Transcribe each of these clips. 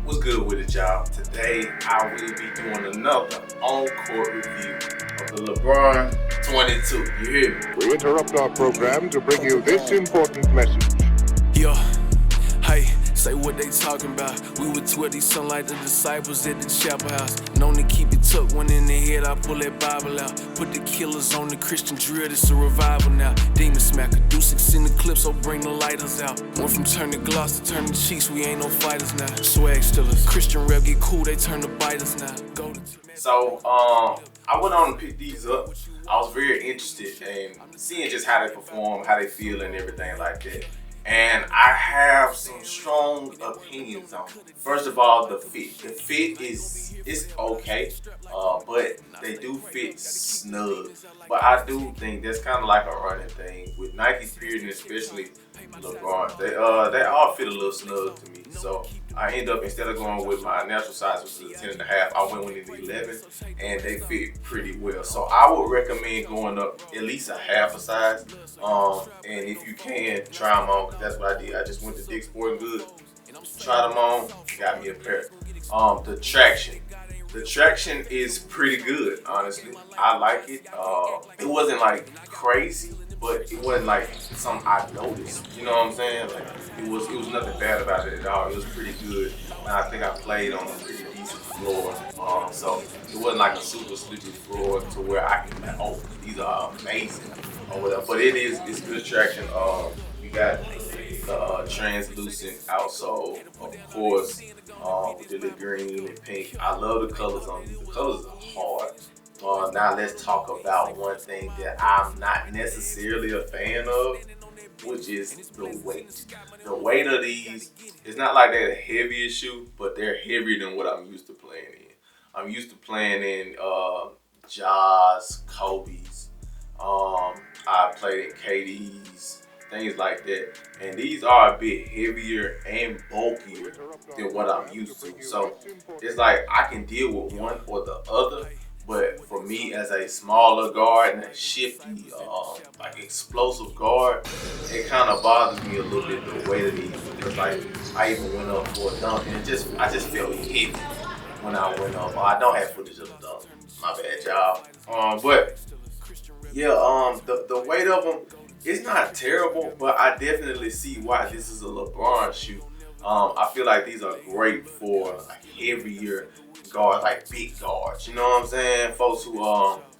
What's good with it, y'all? Today I will be doing another on-court review of the Lebron 22. You hear me? We interrupt our program to bring you this important message. Yo, hey, say what they talking about. We were 20 something like the disciples at the chapel house. Known to keep it tucked, one in the head, I pull that Bible out. Put the killers on the Christian drill, it's a revival now. Demon smacker, do 6 in the clip, so bring the lighters out. Went from turning gloss to turning cheeks, we ain't no fighters now. Swag stillers, Christian rep get cool, they turn to biters now. Go to So, I went on to pick these up. I was very interested in seeing just how they perform, how they feel, and everything like that. And I have some strong opinions on it. First of all, the fit. The fit is okay, but they do fit snug. But I do think that's kind of like a running thing with Nike, period, and especially LeBron. They all fit a little snug to me. So I end up, instead of going with my natural size, which is a 10 and a half, I went with an 11, and they fit pretty well. So I would recommend going up at least a half a size. And if you can, try them on, because that's what I did. I just went to Dick's Sporting Goods, tried them on, got me a pair. The traction is pretty good, honestly. I like it. It wasn't like crazy, but it wasn't like something I noticed. You know what I'm saying? Like it was nothing bad about it at all. It was pretty good, and I think I played on a pretty decent floor. So it wasn't like a super slippery floor to where I can like, oh, these are amazing or whatever. But it's good traction. You got the translucent outsole, of course, with the green and pink. I love the colors on these. The colors are hard. Now let's talk about one thing that I'm not necessarily a fan of, which is the weight. The weight of these, it's not like they're a heavier shoe, but they're heavier than what I'm used to playing in. I'm used to playing in Jaws, Kobe's. I played in KD's, things like that. And these are a bit heavier and bulkier than what I'm used to. So it's like I can deal with one or the other. But for me, as a smaller guard and a shifty, like explosive guard, it kind of bothers me a little bit the weight of these. Because like I even went up for a dunk and I just felt heavy when I went up. I don't have footage of the dunk. My bad, y'all. But yeah, the weight of them, it's not terrible, but I definitely see why this is a LeBron shoe. I feel like these are great for like heavier guards, like big guards. You know what I'm saying? Folks who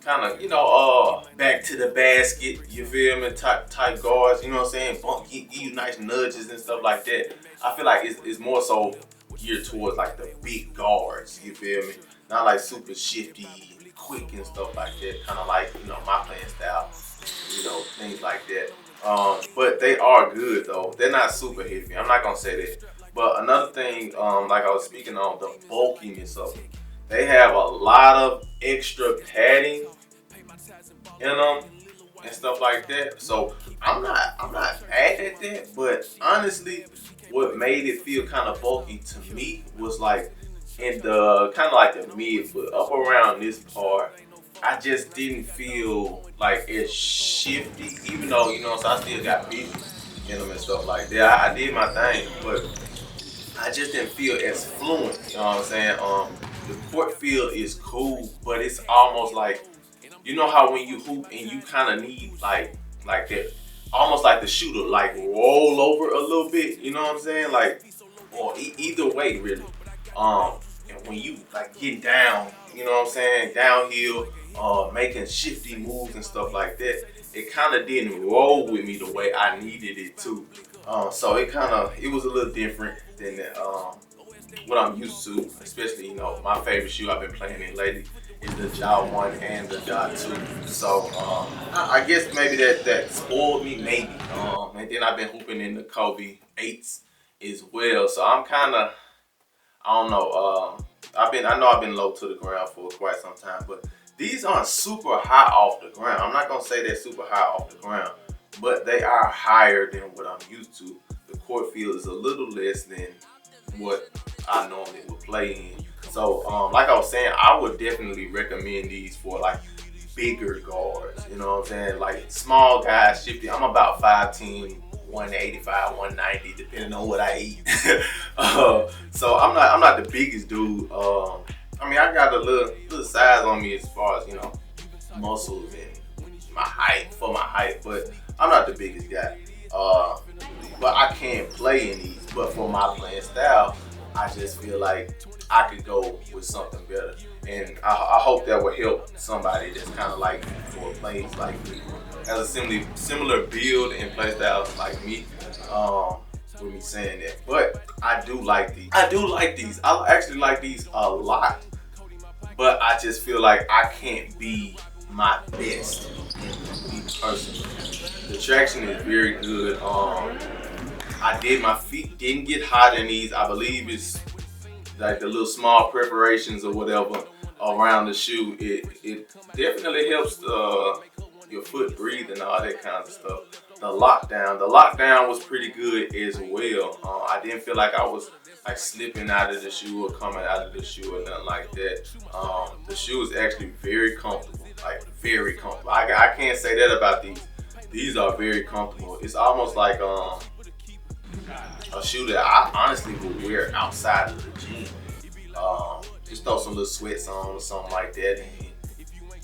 kind of back to the basket. You feel me? Type guards. You know what I'm saying? Give you nice nudges and stuff like that. I feel like it's more so geared towards like the big guards. You feel me? Not like super shifty, quick and stuff like that. Kind of like my playing style. Things like that. But they are good though. They're not super heavy. I'm not gonna say that. But another thing, like I was speaking on, the bulkiness of them. They have a lot of extra padding in them and stuff like that. So I'm not mad at that. But honestly, what made it feel kind of bulky to me was like in the kind of like the midfoot, up around this part. I just didn't feel like it's shifty, even though, so I still got pieces in them and stuff like that. I did my thing, but I just didn't feel as fluent, you know what I'm saying? The court feel is cool, but it's almost like, how when you hoop and you kind of need like that, almost like the shooter, like roll over a little bit, you know what I'm saying? Like, or either way, really. And when you like get down, you know what I'm saying, downhill, making shifty moves and stuff like that, it kind of didn't roll with me the way I needed it to. So it was a little different than what I'm used to, especially, my favorite shoe I've been playing in lately is the Jaw 1 and the Jaw 2. So I guess maybe that spoiled me, maybe. And then I've been hooping in the Kobe 8s as well. So I'm kind of, I don't know. I know I've been low to the ground for quite some time, but these aren't super high off the ground. I'm not gonna say they're super high off the ground, but they are higher than what I'm used to. The court feel is a little less than what I normally would play in. So, like I was saying, I would definitely recommend these for like bigger guards. You know what I'm saying? Like small guys, shifty. I'm about 5'10", 185, 190 eat depending on what I eat. So I'm not the biggest dude. I mean, I got a little size on me as far as, you know, muscles and my height, but I'm not the biggest guy. But I can play in these. But for my playing style, I just feel like I could go with something better. And I hope that will help somebody that's kind of like for plays like me, has a similar build and play style like me. With me saying that, but I do like these. I actually like these a lot. But I just feel like I can't be my best in each person. The traction is very good. My feet didn't get hot in these. I believe it's like the little small preparations or whatever around the shoe. It definitely helps your foot breathe and all that kind of stuff. The lockdown was pretty good as well. I didn't feel like I was like slipping out of the shoe or coming out of the shoe or nothing like that. The shoe is actually very comfortable, like very comfortable. I can't say that about these. These are very comfortable. It's almost like a shoe that I honestly would wear outside of the gym. Just throw some little sweats on or something like that and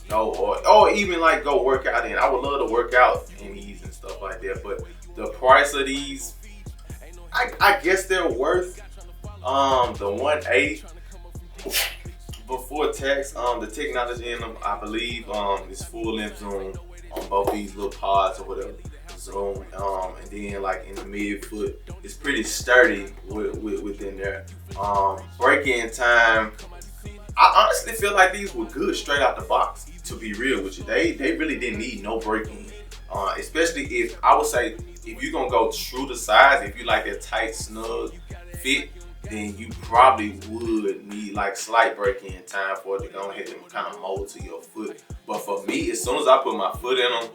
go, or even like go work out in. I would love to work out in these and stuff like that, but the price of these, I guess they're worth the 180 before tax. The technology in them, I believe, is full length zoom on both these little pods or whatever. Zoom, and then like in the mid foot, it's pretty sturdy within there. Break-in time, I honestly feel like these were good straight out the box. To be real with you, they really didn't need no break-in. Especially if I would say if you're gonna go true to size, if you like a tight snug fit, then you probably would need like slight break-in time for it to go ahead and kind of mold to your foot. But for me, as soon as I put my foot in them,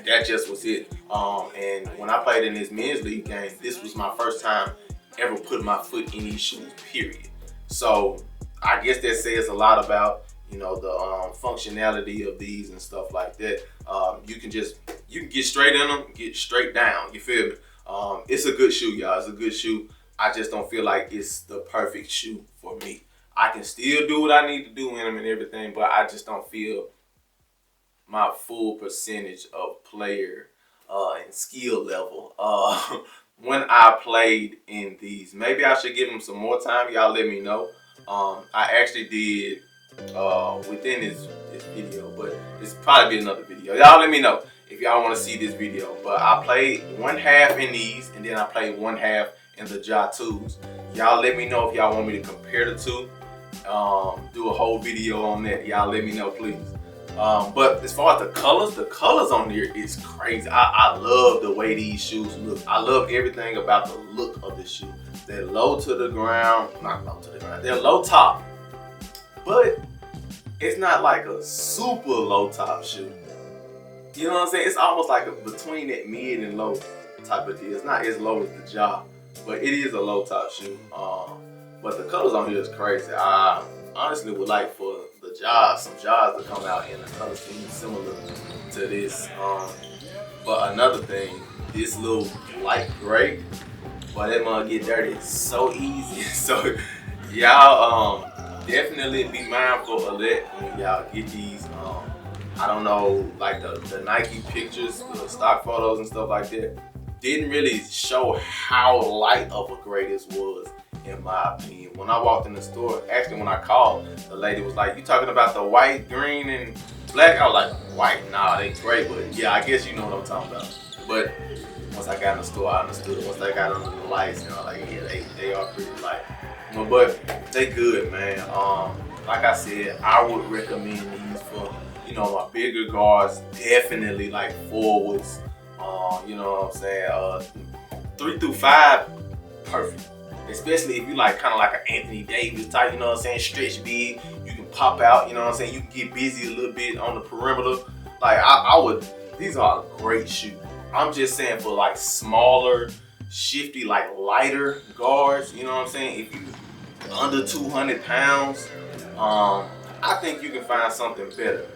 that just was it. And when I played in this men's league game, this was my first time ever putting my foot in these shoes, period. So I guess that says a lot about, you know, the functionality of these and stuff like that. You can get straight in them, get straight down. You feel me? It's a good shoe, y'all. It's a good shoe. I just don't feel like it's the perfect shoe for me. I can still do what I need to do in them and everything, but I just don't feel my full percentage of player and skill level when I played in these. Maybe I should give them some more time. Y'all let me know. I actually did within this video, but it's probably be another video. Y'all let me know if y'all want to see this video. But I played one half in these, and then I played one half in the Ja 2s. Y'all let me know if y'all want me to compare the two. Do a whole video on that. Y'all let me know, please. But as far as the colors on here is crazy. I love the way these shoes look. I love everything about the look of the shoe. They're low to the ground, not low to the ground. They're low top, but it's not like a super low top shoe. You know what I'm saying? It's almost like a between that mid and low type of deal. It's not as low as the Ja, but it is a low top shoe. But the colors on here is crazy. I honestly would like for some Jaws to come out in a color scheme similar to this. But another thing, this little light gray, but that mug get dirty so easy. So y'all definitely be mindful of that when y'all get these. I don't know, like the Nike pictures, the stock photos and stuff like that, didn't really show how light of a gray this was, in my opinion. When I walked in the store, actually when I called, the lady was like, "You talking about the white, green, and black?" I was like, "White? Nah, they gray." But yeah, I guess you know what I'm talking about. But once I got in the store, I understood. Once I got under the lights, you know, like, yeah, they are pretty light. But they good, man. Like I said, I would recommend these for, you know, my bigger guards, definitely like forwards. You know what I'm saying? 3 through 5, perfect. Especially if you like kind of like an Anthony Davis type, you know what I'm saying? Stretch big, you can pop out, you know what I'm saying? You can get busy a little bit on the perimeter. Like I would, these are a great shoe. I'm just saying for like smaller, shifty, like lighter guards, you know what I'm saying? If you under 200 pounds, I think you can find something better,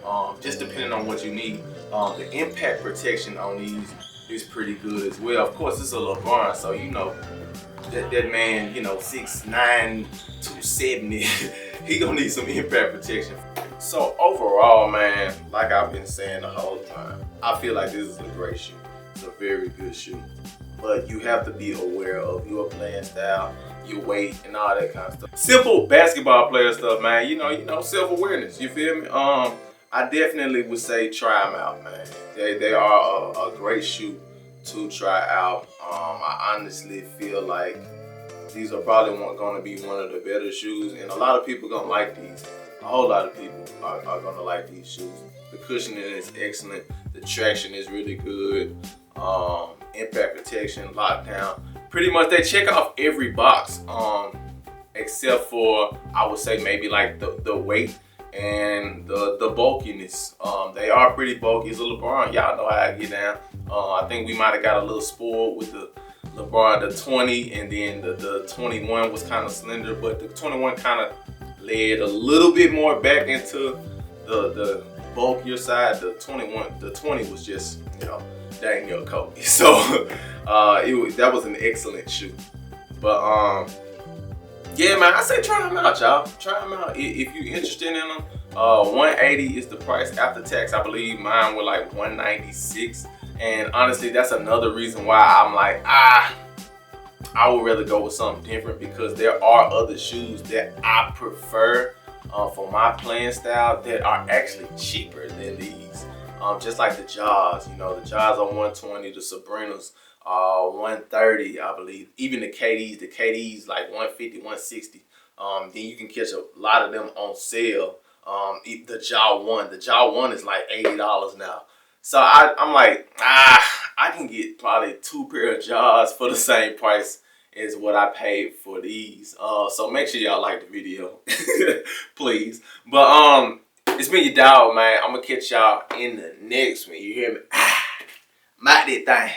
just depending on what you need. The impact protection on these is pretty good as well. Of course, it's a LeBron, so you know that man, you know, 6'9", 270, he gonna need some impact protection. So overall, man, like I've been saying the whole time, I feel like this is a great shoe. It's a very good shoe. But you have to be aware of your playing style, your weight, and all that kind of stuff. Simple basketball player stuff, man. You know, self-awareness. You feel me? I definitely would say try them out, man. They are a great shoe to try out. I honestly feel like these are probably going to be one of the better shoes, and a lot of people gonna like these. A whole lot of people are gonna like these shoes. The cushioning is excellent. The traction is really good. Impact protection, lockdown. Pretty much they check off every box, except for I would say maybe like the weight and the bulkiness. They are pretty bulky. It's a LeBron. Y'all know how I get down. I think we might have got a little spoiled with the LeBron, the 20, and then the 21 was kind of slender, but the 21 kind of led a little bit more back into the bulkier side. The 20 was just, you know, dang near Kobe. So that was an excellent shoe. But yeah, man, I say try them out, y'all. Try them out if you're interested in them. 180 is the price after tax. I believe mine were like 196. And honestly, that's another reason why I'm like, I would rather go with something different, because there are other shoes that I prefer for my playing style that are actually cheaper than these. Just like the Jaws, you know, the Jaws are 120, the Sabrinas are 130, I believe. Even the KDs like 150, 160. Then you can catch a lot of them on sale. The Jaw 1 is like $80 now. So I'm like, I can get probably 2 pair of Jaws for the same price as what I paid for these. So make sure y'all like the video, please. But it's been your dog, man. I'm gonna catch y'all in the next one. You hear me? I'm out that thing.